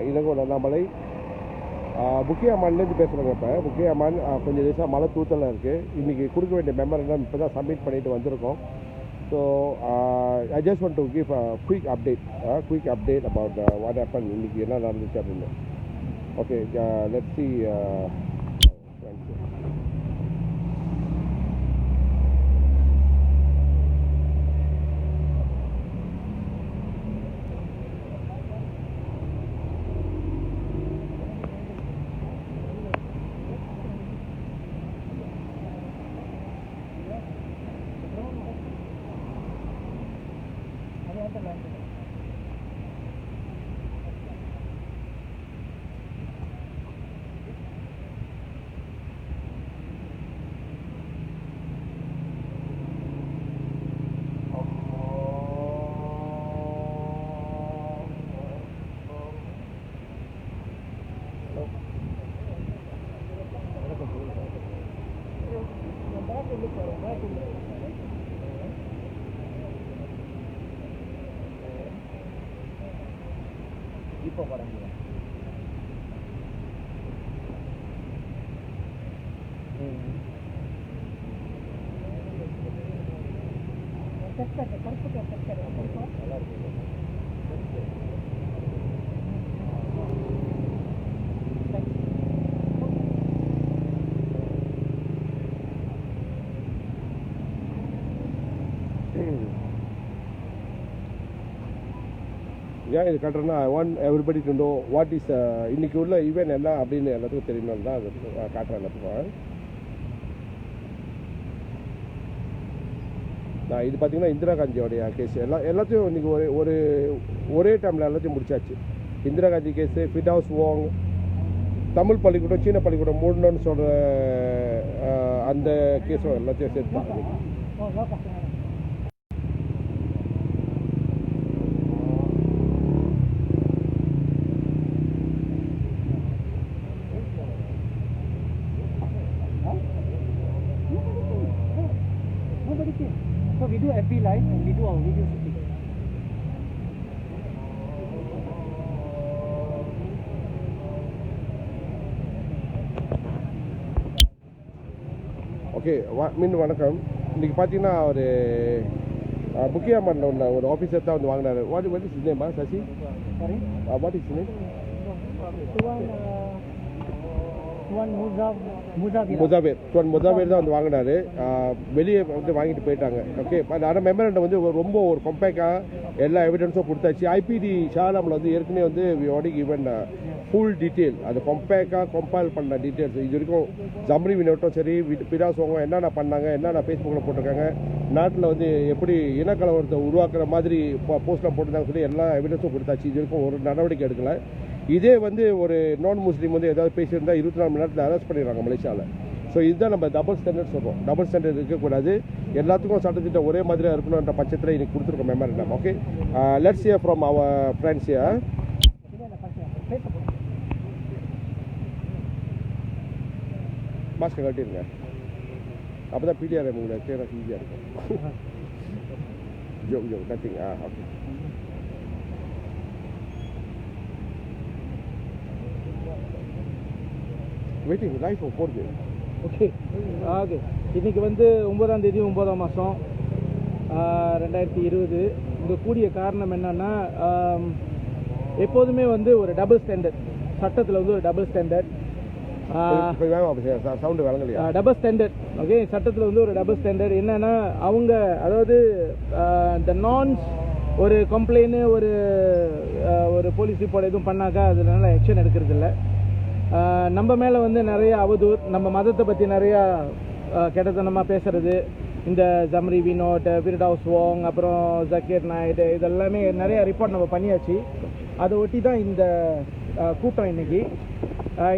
இளங்கோ அண்ணாமலை முக்கிய அம்மான்லேருந்து பேசுகிறோங்க. இப்போ முக்கிய அம்மான் கொஞ்சம் திவசமாக மழை தூத்தலில் இருக்குது. இன்றைக்கி கொடுக்க வேண்டிய மெமரண்டம் இப்போ தான் சப்மிட் பண்ணிட்டு வந்திருக்கோம். So I just want to give a quick update about what happen, இன்றைக்கி என்ன நடந்துச்சு அப்படின்னு. Okay, let's see. இப்போ பாருங்க, நல்லா இருக்கு. ஏன் இது கட்டுறேன்னா, I want everybody to know what is இன்னைக்கு உள்ள ஈவென்ட் என்ன அப்படின்னு எல்லாத்துக்கும் தெரியணும் தான் அது காட்டுறேன் எல்லாத்துக்கும். நான் இது பார்த்தீங்கன்னா இந்திரா காந்தியோடைய கேஸ் எல்லாத்தையும் இன்றைக்கி ஒரே டைமில் எல்லாத்தையும் முடிச்சாச்சு. இந்திரா காந்தி கேஸு, ஃபிடவுஸ் வாங், தமிழ் பள்ளிக்கூடம், சீன பள்ளிக்கூடம் மூடணும்னு சொல்கிற அந்த கேஸும் எல்லாத்தையும் சேர்த்து. So we do FB Live and we do our video shooting. Okay, மீண்டும் வணக்கம். இன்றைக்கி பார்த்தீங்கன்னா ஒரு முக்கிய அம்மனில் உள்ள ஒரு ஆஃபீஸர் தான் வந்து வாங்கினார். வாட் இஸ் நேமா Sasi? Sorry? What is name? Muzaffar தான் வந்து வாங்கினாரு. வெளியே வந்து வாங்கிட்டு போயிட்டாங்க. ஓகே, ஆனால் மெமரண்டம் வந்து ரொம்ப ஒரு கம்பேக்டாக எல்லா எவிடன்ஸும் கொடுத்தாச்சு. ஐபிடி ஷாலாமில் வந்து ஏற்கனவே வந்து ஈவன் ஃபுல் டீட்டெயில், அது கம்பைல் பண்ண டீட்டெயில்ஸ் இது வரைக்கும் ஜம்ரி வினோட்டும் சரி, பிடாசோங்க என்னென்ன பண்ணாங்க, என்னென்ன ஃபேஸ்புக்கில் போட்டிருக்காங்க, நாட்டில் வந்து எப்படி இனக்கலவரத்தை உருவாக்குற மாதிரி போஸ்ட்லாம் போட்டிருந்தாங்க சொல்லி எல்லா எவிடன்ஸும் கொடுத்தாச்சு. இது வரைக்கும் ஒரு நடவடிக்கை எடுக்கலை. இதே வந்து ஒரு நான் முஸ்லீம் வந்து ஏதாவது பேசியிருந்தால் 24 மணி நேரத்தில் அரெஸ்ட் பண்ணிடுறாங்க மலேசியாவில். ஸோ இதுதான் நம்ம டபுள் ஸ்டாண்டர்ட் சொல்கிறோம். டபுள் ஸ்டாண்டர்ட் இருக்கக்கூடாது, எல்லாத்துக்கும் சட்டத்திட்டம் ஒரே மாதிரியாக இருக்கணுன்ற பட்சத்தில் இன்னைக்கு கொடுத்துருக்கோம் memorandum. Okay, let's hear from our friends here. Mask கட்டிடுங்க, அப்போ தான் பிடிஆர் உங்களுக்கு கிளியராக ஈஸியாக இருக்கும். ஜோ கட்டிங்க. ஓகே, வெயிட்டிங் லைஃப் போடுது. ஓகே ஓகே, இன்றைக்கி வந்து 9ஆம் தேதி 9ஆம் மாதம் 2020. இங்கே கூடிய காரணம் என்னென்னா, எப்போதுமே வந்து ஒரு டபுள் ஸ்டாண்டர்ட், சட்டத்தில் வந்து ஒரு டபுள் ஸ்டாண்டர்ட், சவுண்டு வழங்கலையா? Double standard. ஓகே, சட்டத்தில் வந்து ஒரு டபுள் ஸ்டாண்டர்ட் என்னென்னா, அவங்க அதாவது இந்த நான்ஸ் ஒரு கம்ப்ளைன்னு ஒரு போலீஸ் ரிப்போர்ட் எதுவும் பண்ணாக்கா அதனால ஆக்ஷன் எடுக்கிறது இல்லை. நம்ம மேலே வந்து நிறைய அவதூறு, நம்ம மதத்தை பற்றி நிறையா கெட்டத்தனமாக பேசுகிறது, இந்த ஜம்ரி வினோட், ஃபிர்டவுஸ் வாங், அப்புறம் ஜக்கீர் நாயுடு, இதெல்லாமே நிறைய ரிப்போர்ட் நம்ம பண்ணியாச்சு. அதை ஒட்டி தான் இந்த கூட்டம் இன்னைக்கு.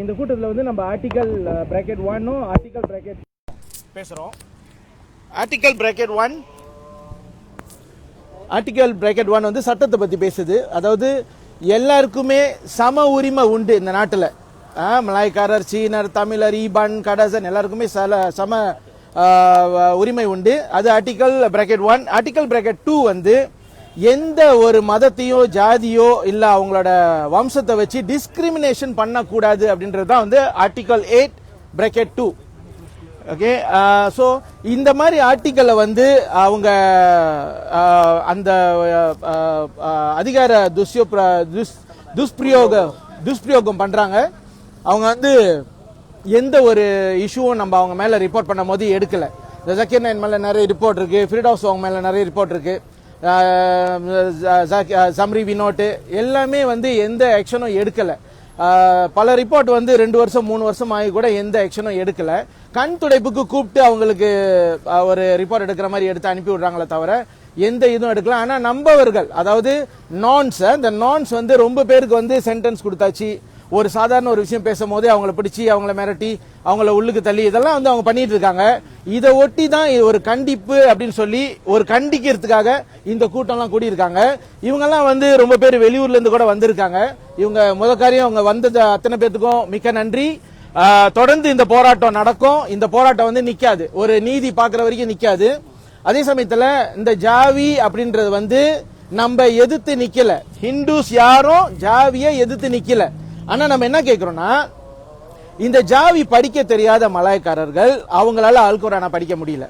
இந்த கூட்டத்தில் வந்து நம்ம ஆர்டிகல் பிராக்கெட் 1 ஆர்டிகல் பிராக்கெட் பேசுகிறோம். ஆர்டிகல் பிராக்கெட் 1 வந்து சட்டத்தை பற்றி பேசுது. அதாவது எல்லாருக்குமே சம உரிமை உண்டு இந்த நாட்டில். மலாய்க்காரர், சீனர், தமிழர், ஈபான், கடசன் எல்லாருக்குமே சம உரிமை உண்டு. அது ஆர்டிகல் பிராக்கெட் 1. ஆர்டிகல் பிராக்கெட் 2 வந்து எந்த ஒரு மதத்தையோ ஜாதியோ இல்ல அவங்களோட வம்சத்தை வச்சு டிஸ்கிரிமினேஷன் பண்ணக்கூடாது அப்படின்றது தான் வந்து ஆர்டிகல் 8(2). ஓகே, ஸோ இந்த மாதிரி ஆர்டிக்கலை வந்து அவங்க அந்த அதிகார துஷ்பிரயோகம் பண்றாங்க. அவங்க வந்து எந்த ஒரு இஷ்யூவும் நம்ம அவங்க மேல ரிப்போர்ட் பண்ணும் போது எடுக்கல. இந்த ஜக்கீர் நாயக் மேல நிறைய ரிப்போர்ட் இருக்கு, ஃப்ரீடாஸ் அவங்க மேல நிறைய ரிப்போர்ட் இருக்கு, சம்ரி வினோட் எல்லாமே வந்து எந்த ஆக்ஷனும் எடுக்கல. பல ரிப்போர்ட் வந்து 2 வருஷம் 3 வருஷம் ஆகி கூட எந்த ஆக்ஷனும் எடுக்கல. கண் துடைப்புக்கு கூப்பிட்டு அவங்களுக்கு ஒரு ரிப்போர்ட் எடுக்கிற மாதிரி எடுத்து அனுப்பி விடுறாங்களே தவிர எந்த இதுவும் எடுக்கல. ஆனா நம்பவர்கள், அதாவது இந்த நான்ஸ் வந்து ரொம்ப பேருக்கு வந்து சென்டென்ஸ் கொடுத்தாச்சு. ஒரு சாதாரண ஒரு விஷயம் பேசும் போதே அவங்கள பிடிச்சி அவங்கள மிரட்டி அவங்கள உள்ளுக்கு தள்ளி இதெல்லாம் வந்து அவங்க பண்ணிட்டு இருக்காங்க. இதை ஒட்டி தான் ஒரு கண்டிப்பு அப்படின்னு சொல்லி ஒரு கண்டிக்கிறதுக்காக இந்த கூட்டம்லாம் கூடியிருக்காங்க. இவங்கெல்லாம் வந்து ரொம்ப பேர் வெளியூர்ல இருந்து கூட வந்திருக்காங்க. இவங்க முதக்காரியம் அவங்க வந்தது அத்தனை பேத்துக்கும் மிக்க நன்றி. தொடர்ந்து இந்த போராட்டம் நடக்கும். இந்த போராட்டம் வந்து நிக்காது, ஒரு நீதி பாக்குற வரைக்கும் நிக்காது. அதே சமயத்துல இந்த ஜாவி அப்படின்றது வந்து நம்ம எதிர்த்து நிக்கல. ஹிந்துஸ் யாரும் ஜாவியை எதிர்த்து நிக்கல. ஆனா நம்ம என்ன கேட்கிறோம்னா, இந்த ஜாவி படிக்க தெரியாத மலாய்க்காரர்கள் அவங்களால அல் குர்ஆனை படிக்க முடியல.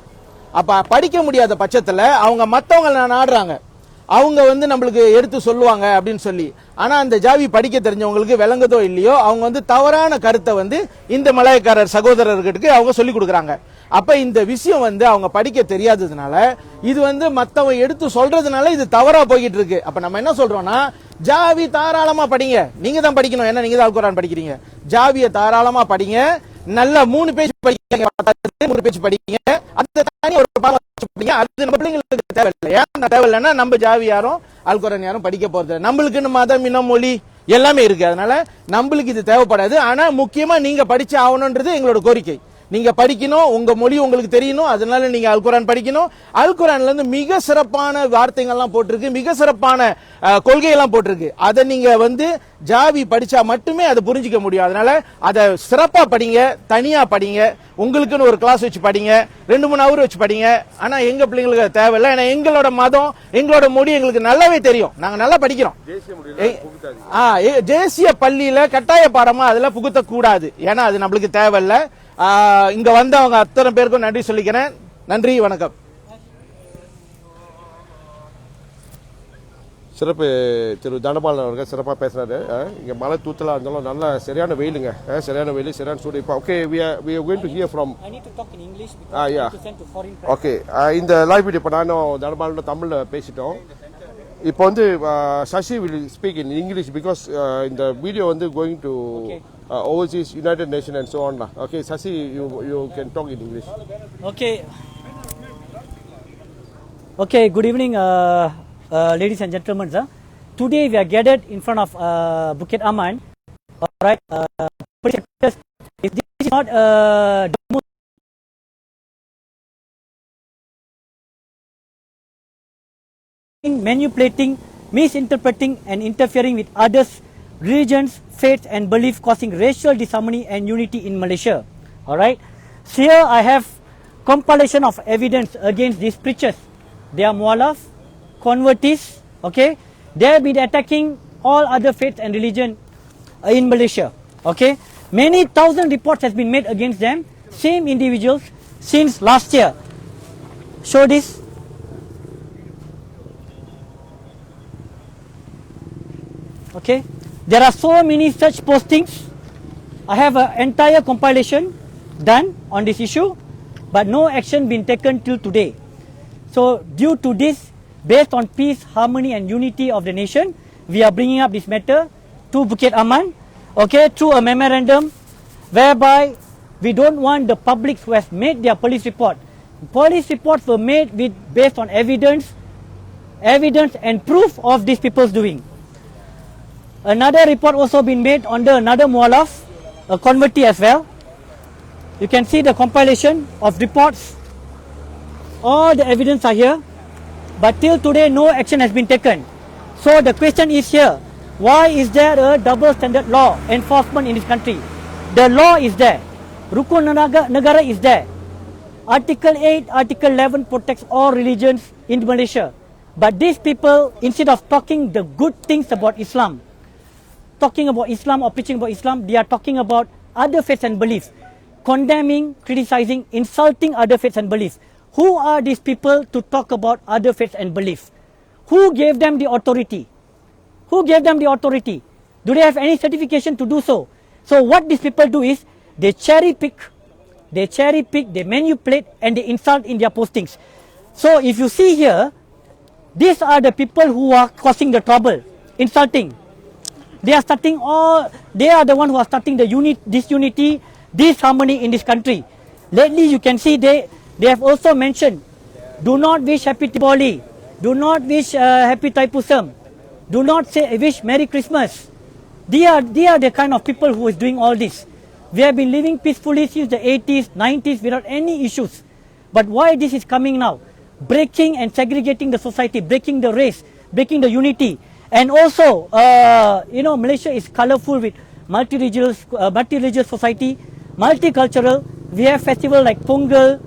அப்ப படிக்க முடியாத பட்சத்துல அவங்க மத்தவங்க நாடுறாங்க, அவங்க வந்து நம்மளுக்கு எடுத்து சொல்லுவாங்க அப்படின்னு சொல்லி. ஆனா அந்த ஜாவி படிக்க தெரிஞ்சவங்களுக்கு விளங்குதோ இல்லையோ அவங்க வந்து தவறான கருத்தை வந்து இந்த மலாய்க்காரர் சகோதரர்களுக்கு அவங்க சொல்லி கொடுக்குறாங்க. அப்ப இந்த விஷயம் வந்து அவங்க படிக்க தெரியாததுனால இது வந்து மத்தவங்க எடுத்து சொல்றதுனால இது தவறா போய்கிட்டு இருக்கு. அப்ப நம்ம என்ன சொல்றோம்னா, ஜாவி தாராளமா படிங்க, நீங்க தான் படிக்கணும், ஏன்னா நீங்க தான் அல் குர்ஆன் படிக்கிறீங்க. ஜாவிய தாராளமா படிங்க, நல்ல 3 பேஜ் படிங்க, 3 பேஜ் படிங்க, அது தனி ஒரு படிங்க. அது நம்ம பிள்ளைங்களுக்கு தேவையில்லை. ஏன் தேவையில்லைன்னா நம்ம ஜாவி யாரும் அல் குர்ஆன் யாரும் படிக்க போறது, நம்மளுக்கு மதம் இனம் மொழி எல்லாமே இருக்கு, அதனால நம்மளுக்கு இது தேவைப்படாது. ஆனா முக்கியமா நீங்க படிச்சு ஆகணும்ன்றது எங்களோட கோரிக்கை. நீங்க படிக்கணும், உங்க மொழி உங்களுக்கு தெரியணும், அதனால நீங்க அல் குர்ஆன் படிக்கணும். அல் குர்ஆன்ல இருந்து மிக சிறப்பான வார்த்தைகள்லாம் போட்டிருக்கு, மிக சிறப்பான கொள்கையெல்லாம் போட்டிருக்கு. அதை நீங்க வந்து ஜாவி படிச்சா மட்டுமே அதை புரிஞ்சிக்க முடியும். அதனால அதை சிறப்பா படிங்க, தனியா படிங்க, உங்களுக்குன்னு ஒரு கிளாஸ் வச்சு படிங்க, 2-3 ஹவர் வச்சு படிங்க. ஆனா எங்க பிள்ளைங்களுக்கு தேவையில்லை, ஏன்னா எங்களோட மதம் எங்களோட மொழி எங்களுக்கு நல்லாவே தெரியும், நாங்க நல்லா படிக்கிறோம். தேசிய பள்ளியில கட்டாய பாடமா அதுல புகுத்த கூடாது, ஏன்னா அது நம்மளுக்கு தேவையில்லை. இங்க வந்தவங்க அத்தனை பேருக்கும் நன்றி சொல்லிக்கிறேன். நன்றி, வணக்கம். சிறப்பு திரு தனபாலன் அவர்கள் சிறப்பாக பேசுறாரு. இங்க மழை தூத்தலா இருந்தாலும் நல்ல சரியான வெயிலுங்க, சரியான வெயில், சரியான சூடு. இப்போ okay, we are going to hear from. I need to talk in English because I need to send to foreign press. Okay, இந்த லைவ் வீடியோ இப்போ நானும் தனபாலன் தமிழ்ல பேசிட்டோம். இப்போ வந்து Sasi will speak in English because இந்த வீடியோ வந்து going to overseas United Nations and so on. Okay, Sasi, you can talk in English. Okay, good evening, ladies and gentlemen. Today we are gathered in front of Bukit Aman. All right, this is not manipulating, misinterpreting and interfering with others' religions, faiths and beliefs, causing racial disharmony and unity in Malaysia. Alright, so here I have compilation of evidence against these preachers. They are mualaf, convertis, okay. They have been attacking all other faiths and religion in Malaysia, okay. Many thousand reports has been made against them, same individuals since last year. Show this. Okay, there are so many such postings. I have an entire compilation done on this issue, but no action been taken till today. So due to this, based on peace, harmony and unity of the nation, we are bringing up this matter to Bukit Aman, okay, through a memorandum whereby we don't want the public who has made their police report. Police reports were made with based on evidence and proof of these people's doing. Another report also been made under another mualaf, a convertee as well. You can see the compilation of reports. All the evidence are here, but till today no action has been taken. So the question is here, why is there a double standard law enforcement in this country? The law is there, Rukun Negara is there, Article 8, Article 11 protects all religions in Malaysia. But these people, instead of talking the good things about Islam, talking about Islam or preaching about Islam, they are talking about other faiths and beliefs, condemning, criticizing, insulting other faiths and beliefs. Who are these people to talk about other faiths and beliefs? Who gave them the authority? Who gave them the authority? Do they have any certification to do so? So what these people do is, they cherry pick, they manipulate, and they insult in their postings. So if you see here, these are the people who are causing the trouble, insulting. They are starting they are the one who are starting the disunity, disharmony in this country. Lately you can see they have also mentioned, do not wish happy Diwali, do not wish happy Thaipusam, do not say wish Merry Christmas. They are the kind of people who is doing all this. We have been living peacefully since the 80s, 90s without any issues. But why this is coming now? Breaking and segregating the society, breaking the race, breaking the unity. And also, Malaysia is colorful with multi-religious society, multicultural. We have festival like Pongal,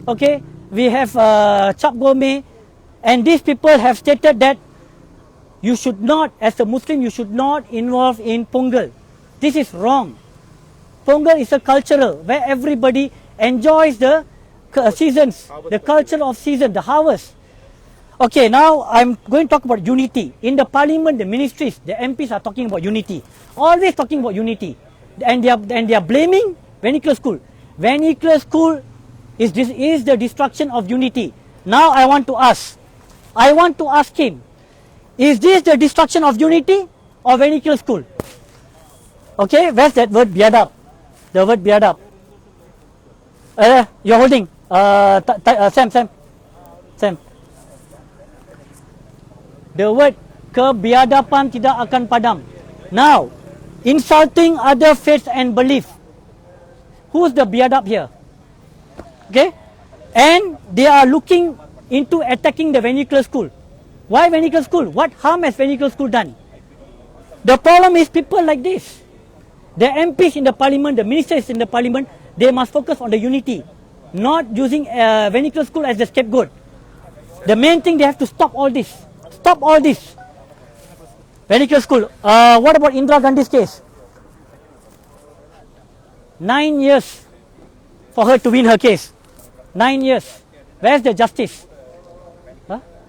okay? We have Cap Gome. And these people have stated that you should not, as a Muslim, you should not involve in Pongal. This is wrong. Pongal is a cultural where everybody enjoys the seasons, the culture of season, the harvest. Okay, now I'm going to talk about unity. In the parliament, the ministries, the MPs are talking about unity. Always talking about unity. And they are blaming vernacular school. Vernacular school is the destruction of unity. Now I want to ask him, is this the destruction of unity or vernacular school? Okay, where's that word biadab? The word biadab. You're holding. Sam. The word kebiadaban tidak akan padam. Now, insulting other faiths and beliefs. Who's the biadab here? Okay? And they are looking into attacking the vernacular school. Why vernacular school? What harm has vernacular school done? The problem is people like this. The MPs in the parliament, the ministers in the parliament, they must focus on the unity, not using vernacular school as the scapegoat. The main thing, they have to stop all this. Stop all this. Vernacular school. What about Indira Gandhi's case? 9 years for her to win her case. 9 years. Where's the justice?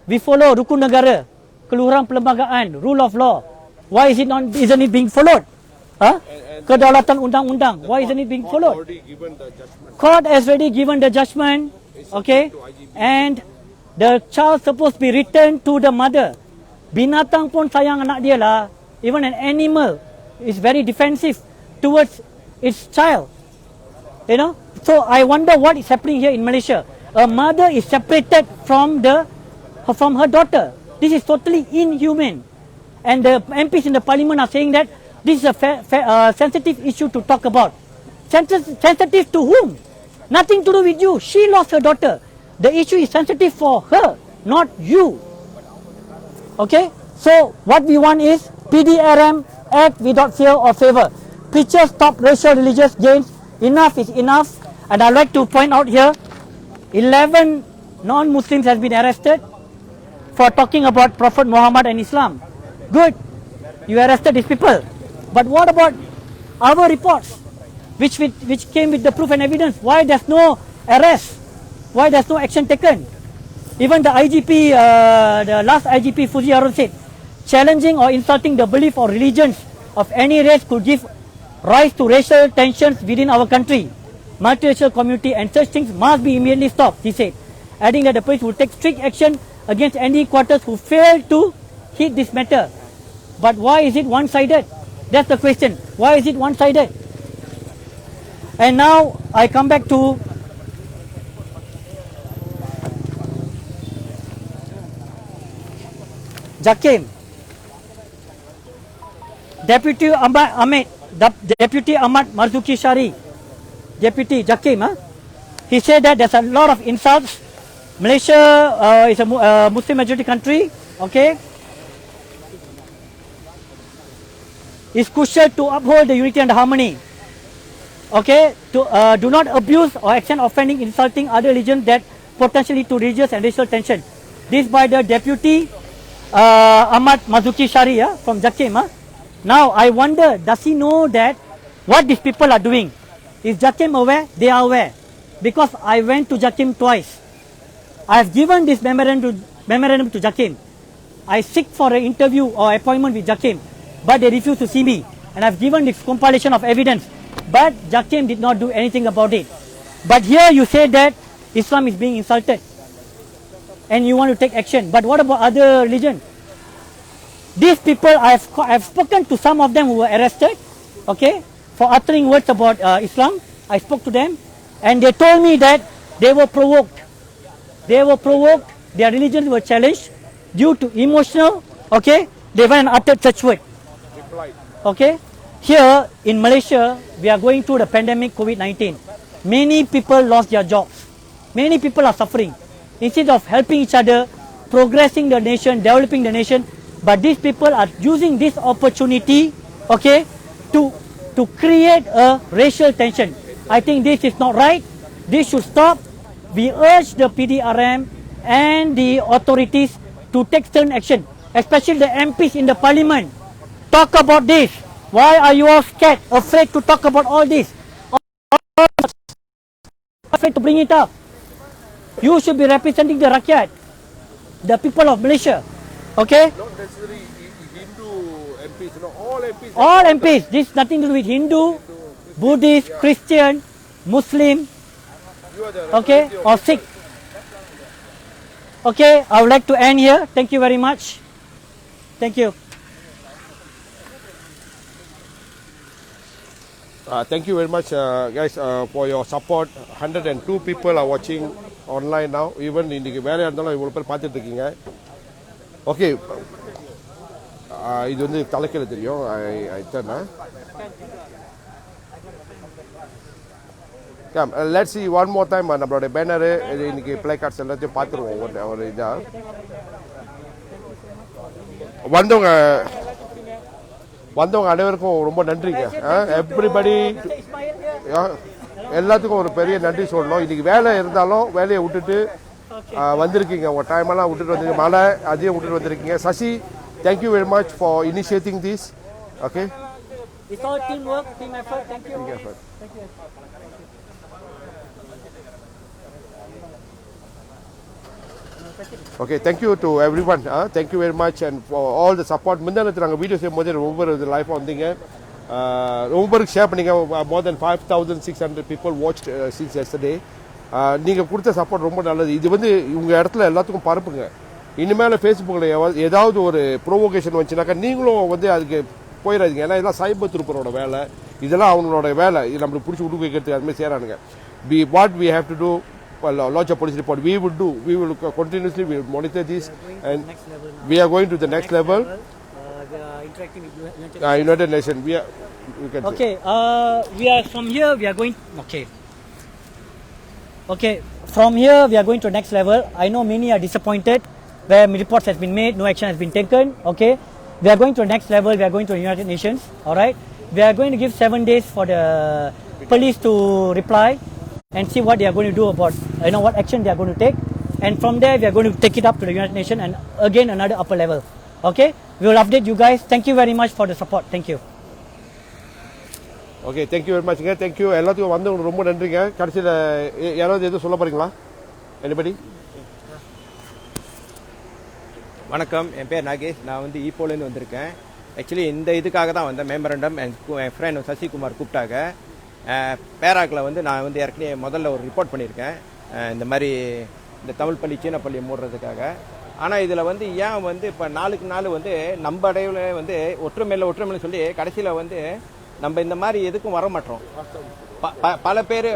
We follow Rukun Negara, Keluhuran Perlembagaan, rule of law. Why isn't it being followed? Kedaulatan undang-undang. Why isn't it being followed? Court has already given the judgment. Okay, and the child supposed to be returned to the mother. Binatang pun sayang anak dia lah. Even an animal is very defensive towards its child. You know. So I wonder what is happening here in Malaysia. A mother is separated from her daughter. This is totally inhuman. And the MPs in the parliament are saying that this is a sensitive issue to talk about. Sensitive to whom? Nothing to do with you. She lost her daughter. The issue is sensitive for her, not you. Okay? So, what we want is PDRM, act without fear or favor. Preachers stop racial religious gains. Enough is enough. And I'd like to point out here, 11 non-Muslims have been arrested for talking about Prophet Muhammad and Islam. Good. You arrested these people. But what about our reports, which came with the proof and evidence? Why there's no arrest? Why there's no action taken? Even the IGP, the last IGP Fuzi Harun said, challenging or insulting the belief or religions of any race could give rise to racial tensions within our country. Multiracial community and such things must be immediately stopped, he said, adding that the police will take strict action against any quarters who fail to hit this matter. But why is it one-sided? That's the question. Why is it one-sided? And now I come back to Jakim. Deputy Ahmad Marzuki Shari, Deputy Jakim, he said that there's a lot of insults. Malaysia is a Muslim majority country, okay? It's crucial to uphold the unity and harmony. Okay, to do not abuse or extend offending, insulting other religions that potentially to religious and racial tension. This by the deputy Ahmad Mazuki Shari from Jakim. Now I wonder, does he know that what these people are doing? Is Jakim aware? They are aware. Because I went to Jakim twice. I have given this memorandum to Jakim. I seek for an interview or appointment with Jakim, but they refused to see me. And I have given this compilation of evidence, but Jakim did not do anything about it. But here you say that Islam is being insulted and you want to take action. But what about other religion? These people, I have spoken to some of them who were arrested, okay, for uttering words about Islam. I spoke to them and they told me that they were provoked. They were provoked, their religions were challenged due to emotional, okay, they went and uttered such words. Okay, here in Malaysia, we are going through the pandemic COVID-19. Many people lost their jobs. Many people are suffering. Instead of helping each other, progressing the nation, developing the nation, but these people are using this opportunity, okay, to create a racial tension. I think this is not right. This should stop. We urge the PDRM and the authorities to take stern action, especially the MPs in the parliament. Talk about this. Why are you all scared, afraid to talk about all this? Afraid to bring it up. You should be representing the rakyat, the people of Malaysia. Okay? Not necessarily Hindu MPs, all MPs. All MPs. This is nothing to do with Hindu, Buddhist, Christian, Muslim, okay, or Sikh. Okay, I would like to end here. Thank you very much. Thank you. Thank you very much, guys, for your support. 102 people are watching online now. Even இன்னைக்கு வேலையா இருந்தாலும் இவ்வளவு பேர் பார்த்துட்டு இருக்கீங்க. Okay, இது வந்து தலைக்கீழ தெரியும். Let's see one more time. நம்மளோட பேனர் இன்னைக்கு பிளே கார்ட்ஸ் எல்லாத்தையும் பார்த்துருவோம். ஒரு இதா வந்தவங்க அனைவருக்கும் ரொம்ப நன்றிங்க. எவ்ரிபடி எல்லாத்துக்கும் ஒரு பெரிய நன்றி சொல்லணும். இன்னைக்கு வேலை இருந்தாலும் வேலையை விட்டுட்டு வந்திருக்கீங்க. உங்கள் டைம் எல்லாம் விட்டுட்டு வந்திருக்கீங்க. மழை அதையும் விட்டுட்டு வந்திருக்கீங்க. Sasi, thank you very much for initiating this. Okay, It's all teamwork, team effort. Thank you. Team effort. Thank you. Okay, thank you to everyone. Thank you very much and for all the support. முந்தானத்து நாங்கள் video செய்யும்போது ரொம்ப லைஃபாக வந்தீங்க. ரொம்ப பேருக்கு share பண்ணிங்க. More than 5,600 people watched since yesterday. நீங்கள் கொடுத்த support ரொம்ப நல்லது. இது வந்து உங்கள் இடத்துல எல்லாத்துக்கும் பரப்புங்க. இனிமேல் ஃபேஸ்புக்கில் ஏதாவது ஒரு ப்ரோவோகேஷன் வந்துச்சுனாக்கா நீங்களும் வந்து அதுக்கு போயிடாதீங்க. ஏன்னா இதெல்லாம் சைபர் திருப்பரோட வேலை, இதெல்லாம் அவங்களோட வேலை. இது நம்மளுக்கு பிடிச்சி விட்டு வைக்கிறதுக்கு அதுமாதிரி சேரானுங்க. What we have to do, lodge a police report. We will continuously we will monitor this and we are going to the next level. We are interacting with United Nations. We can okay, we are from here. We are going. Okay, from here we are going to the next level. I know many are disappointed where reports has been made, no action has been taken. Okay, we are going to the next level. We are going to the United Nations. All right, we are going to give 7 days for the police to reply and see what they are going to do about, what action they are going to take. And from there, we are going to take it up to the United Nations and again another upper level. Okay? We will update you guys. Thank you very much for the support. Thank you. Okay, thank you very much. Thank you. எல்லாத்துக்கும் வந்தவங்களுக்கு ரொம்ப நன்றிங்க. கடைசியில் யாராவது எதுவும் சொல்ல போறீங்களா? Anybody? வணக்கம், என் பேர் நாகேஷ். நான் வந்து ஈப்போலேருந்து வந்திருக்கேன். ஆக்சுவலி இந்த இதுக்காக தான் வந்தேன். மெமரண்டம் என் ஃப்ரெண்ட் சசிகுமார் கூப்பிட்டாங்க. பேராக்கில் வந்து நான் வந்து ஏற்கனவே முதல்ல ஒரு ரிப்போர்ட் பண்ணியிருக்கேன், இந்த மாதிரி இந்த தமிழ் பள்ளி சீன பள்ளி மூடுறதுக்காக. ஆனால் இதில் வந்து ஏன் வந்து இப்போ நாளுக்கு நாள் வந்து நம்ம அடைவில் வந்து ஒற்றுமையில் சொல்லி கடைசியில் வந்து நம்ம இந்த மாதிரி எதுக்கும் வர மாட்டோம். பல பேர்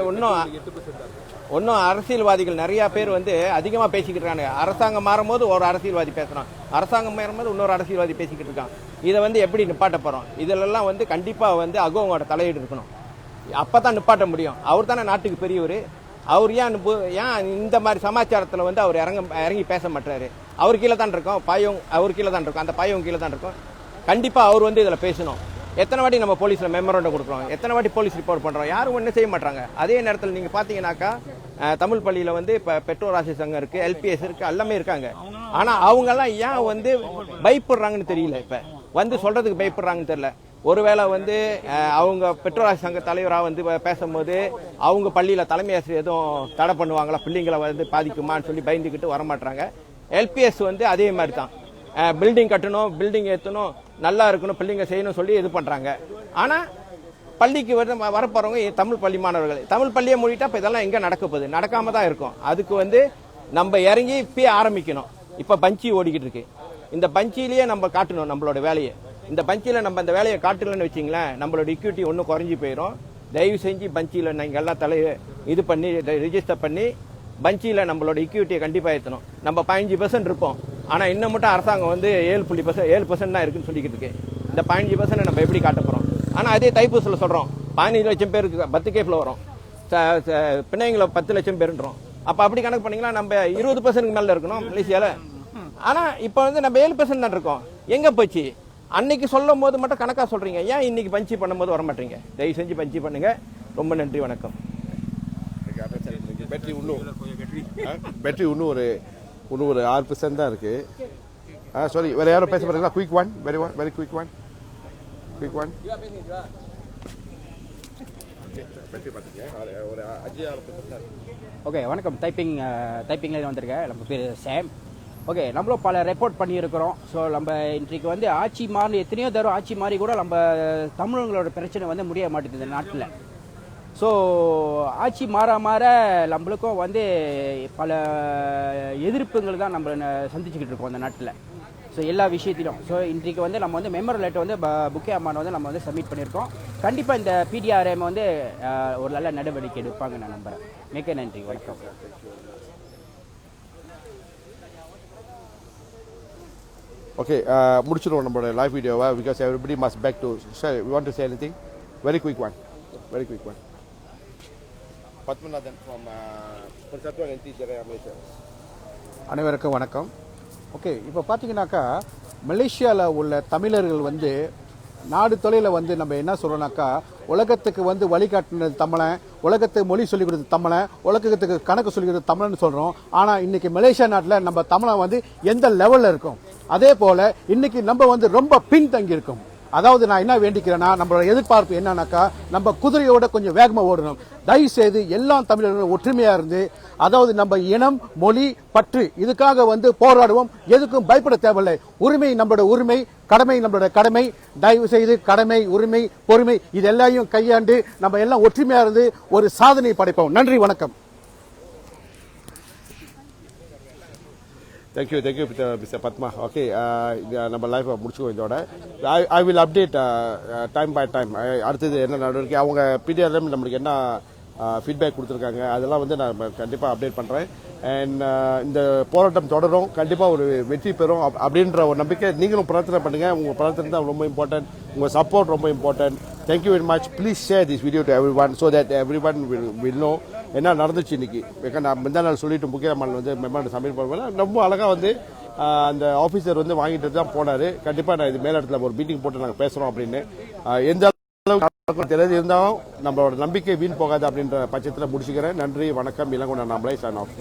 இன்னும் அரசியல்வாதிகள் நிறையா பேர் வந்து அதிகமாக பேசிக்கிட்டு இருக்காங்க. அரசாங்கம் மாறும்போது ஒரு அரசியல்வாதி பேசுகிறான், அரசாங்கம் மாறும்போது இன்னொரு அரசியல்வாதி பேசிக்கிட்டு இருக்கான். இதை வந்து எப்படி நிப்பாட்ட போகிறோம்? இதிலெல்லாம் வந்து கண்டிப்பாக வந்து அகோவோட தலையீடு இருக்கணும். அப்போ தான் நிப்பாட்ட முடியும். அவர் தானே நாட்டுக்கு பெரியவர். அவர் ஏன் இந்த மாதிரி சமாச்சாரத்தில் வந்து அவர் இறங்கி பேச மாட்டாரு? அவர் கீழே தான் இருக்கோம், பாயம் அவர் கீழே தான் இருக்கும், அந்த பாயம் கீழே தான் இருக்கும். கண்டிப்பாக அவர் வந்து இதில் பேசணும். எத்தனை வாட்டி நம்ம போலீஸில் மெமரண்டம் கொடுக்குறோம், எத்தனை வாட்டி போலீஸ் ரிப்போர்ட் பண்ணுறோம், யாரும் ஒன்றும் செய்ய மாட்டாங்க. அதே நேரத்தில் நீங்கள் பார்த்தீங்கன்னாக்கா தமிழ் பள்ளியில் வந்து இப்போ பெற்றோர் ஆசிரியர் சங்கம் இருக்குது, எல்பிஎஸ் இருக்குது, எல்லாமே இருக்காங்க. ஆனால் அவங்கெல்லாம் ஏன் வந்து பயப்படுறாங்கன்னு தெரியல. இப்போ வந்து சொல்கிறதுக்கு பயப்படுறாங்கன்னு தெரியல. ஒருவேளை வந்து அவங்க பெற்றோர் ஆசிரியர் சங்க தலைவராக வந்து பேசும்போது அவங்க பள்ளியில் தலைமை ஆசிரியர் எதுவும் தடை பண்ணுவாங்களா, பிள்ளைங்களை வந்து பாதிக்குமான்னு சொல்லி பயந்துக்கிட்டு வரமாட்டாங்க. எல்பிஎஸ் வந்து அதே மாதிரி தான், பில்டிங் கட்டணும், பில்டிங் ஏற்றணும், நல்லா இருக்கணும், பிள்ளைங்க செய்யணும் சொல்லி இது பண்ணுறாங்க. ஆனால் பள்ளிக்கு வரப்போகிறவங்க தமிழ் பள்ளி மாணவர்கள். தமிழ் பள்ளியை மூடிட்டா இப்போ இதெல்லாம் எங்கே நடக்க போகுது? நடக்காம தான் இருக்கும். அதுக்கு வந்து நம்ம இறங்கி இப்பயே ஆரம்பிக்கணும். இப்போ பஞ்சி ஓடிக்கிட்டு இருக்கு, இந்த பஞ்சிலேயே நம்ம காட்டணும் நம்மளோட வேலையை. இந்த பஞ்சியில் நம்ம அந்த வேலையை காட்டலன்னு வச்சிங்களேன், நம்மளோட இக்யூட்டி ஒன்றும் குறைஞ்சி போயிடும். தயவு செஞ்சு பஞ்சியில் நீங்கள் எல்லாம் இது பண்ணி ரிஜிஸ்டர் பண்ணி பஞ்சியில் நம்மளோட இக்யூட்டியை கண்டிப்பாக ஏற்றணும். நம்ம 15% இருப்போம், ஆனால் இன்னும் மட்டும் அரசாங்கம் வந்து 7% தான் இருக்குன்னு சொல்லிக்கிட்டு இருக்கு. இந்த 15% நம்ம எப்படி காட்ட போகிறோம்? ஆனால் அதே தைப்பூசில் சொல்கிறோம் 15 லட்சம் பேருக்கு 10 கேஃபில் வரும், பிணைங்களை 10 லட்சம் பேருன்றோம். அப்போ அப்படி கணக்கு பண்ணிங்கன்னா நம்ம 20% மேலே இருக்கணும் மலேசியாவில். ஆனால் இப்போ வந்து நம்ம 7% தான் இருக்கோம். எங்கே போச்சு? அன்னைக்கு சொல்லும் போது மட்டும் கணக்காக சொல்கிறீங்க, ஏன் இன்னைக்கு பஞ்சி பண்ணும்போது வர மாட்டீங்க? தயவு செஞ்சு பஞ்சி பண்ணுங்க. ரொம்ப நன்றி, வணக்கம். பேட்டரி இன்னும் ஒரு 6% தான் இருக்கு. சாரி, வேற யாரும் பேச போறீங்களா? Quick one, very quick one. Okay, வணக்கம். டைப்பிங்கில் வந்திருக்கேன். நம்ம பேர் சாம். ஓகே, நம்மளும் பல ரெப்போர்ட் பண்ணியிருக்கிறோம். ஸோ நம்ம இன்றைக்கு வந்து ஆட்சி மாறி எத்தனையோ தடவை ஆட்சி மாறி கூட நம்ம தமிழர்களோட பிரச்சனை வந்து முடிய மாட்டேங்குது இந்த நாட்டில். ஸோ ஆட்சி மாற நம்மளுக்கும் வந்து பல எதிர்ப்புகள் தான் நம்ம சந்திச்சுக்கிட்டு இருக்கோம் அந்த நாட்டில். ஸோ எல்லா விஷயத்திலும். ஸோ இன்றைக்கு வந்து நம்ம வந்து மெமரல் லெட்டர் வந்து புக்கே அம்மான் வந்து நம்ம வந்து சப்மிட் பண்ணியிருக்கோம். கண்டிப்பாக இந்த PDRM வந்து ஒரு நல்ல நடவடிக்கை எடுப்பாங்க நான் நம்புகிறேன். மிக்க நன்றி, வணக்கம். ஓகே, முடிச்சிடுவோம் நம்மளோட லைவ் வீடியோவை. Because everybody must back to we want to say anything. Very quick one. Pathmanathan from பரிசத்துவ என்டி ஜெரையா மலேசியா. அனைவருக்கும் வணக்கம். ஓகே, இப்போ பார்த்தீங்கன்னாக்கா மலேசியாவில் உள்ள தமிழர்கள் வந்து நாடு தொலைவில் வந்து நம்ம என்ன சொல்கிறோம்னாக்கா, உலகத்துக்கு வந்து வழிகாட்டினது தமிழன், உலகத்துக்கு மொழி சொல்லிக் கொடுத்தது தமிழன், உலகத்துக்கு கணக்கு சொல்லிக் கொடுத்தது தமிழன்னு சொல்கிறோம். ஆனால் இன்னைக்கு மலேசியா நாட்டில் நம்ம தமிழன் வந்து எந்த லெவலில் இருக்கும், அதே போல் இன்னைக்கு நம்ம வந்து ரொம்ப பின்தங்கி இருக்கோம். அதாவது நான் என்ன வேண்டிக்கிறேன்னா, நம்மளோட எதிர்பார்ப்பு என்னன்னாக்கா, நம்ம குதிரையோட கொஞ்சம் வேகமாக ஓடணும். தயவு செய்து எல்லா தமிழர்களும் ஒற்றுமையா இருந்து, அதாவது நம்ம இனம், மொழி, பற்று இதுக்காக வந்து போராடுவோம். எதுக்கும் பயப்பட தேவையில்லை. உரிமை நம்மளோட உரிமை, கடமை நம்மளோட கடமை. தயவு செய்து கடமை, உரிமை, பொறுமை இது எல்லாத்தையும் கையாண்டு நம்ம எல்லாம் ஒற்றுமையா இருந்து ஒரு சாதனை படைப்போம். நன்றி, வணக்கம். Thank you mister Padma. ஓகே, நம்ம லைஃப்பை முடிச்சுக்கோ இதோட. I will update time by time அடுத்தது என்ன நடவடிக்கை, அவங்க PDRM நம்மளுக்கு என்ன ஃபீட்பேக் கொடுத்துருக்காங்க அதெல்லாம் வந்து நான் கண்டிப்பாக அப்டேட் பண்ணுறேன். அண்ட் இந்த போராட்டம் தொடரும், கண்டிப்பாக ஒரு வெற்றி பெறும் அப்படின்ற ஒரு நம்பிக்கை. நீங்களும் பிரார்த்தனை பண்ணுங்கள். உங்கள் பிரார்த்தனை தான் ரொம்ப இம்பார்ட்டன்ட், உங்கள் சப்போர்ட் ரொம்ப important. Thank you very much. Please share this video to everyone so that everyone will know என்ன நடந்துச்சு இன்னைக்கு. நான் முந்தா நாள் சொல்லிட்டு முக்கியமான வந்து மெமரண்டம் சப்மிட் பண்ணுவேன். ரொம்ப அழகாக வந்து அந்த ஆஃபீஸர் வந்து வாங்கிட்டு தான் போனார். கண்டிப்பாக நான் இது மேல் இடத்துல ஒரு மீட்டிங் போட்டு நாங்கள் பேசுகிறோம் அப்படின்னு. எந்த அளவுக்கு தெரியாது இருந்தாலும் நம்மளோட நம்பிக்கை வீண் போகாது அப்படின்ற பட்சத்தில் முடிச்சுக்கிறேன். நன்றி, வணக்கம். இளங்கோ நான் நம்மளே சைன் ஆஃப்.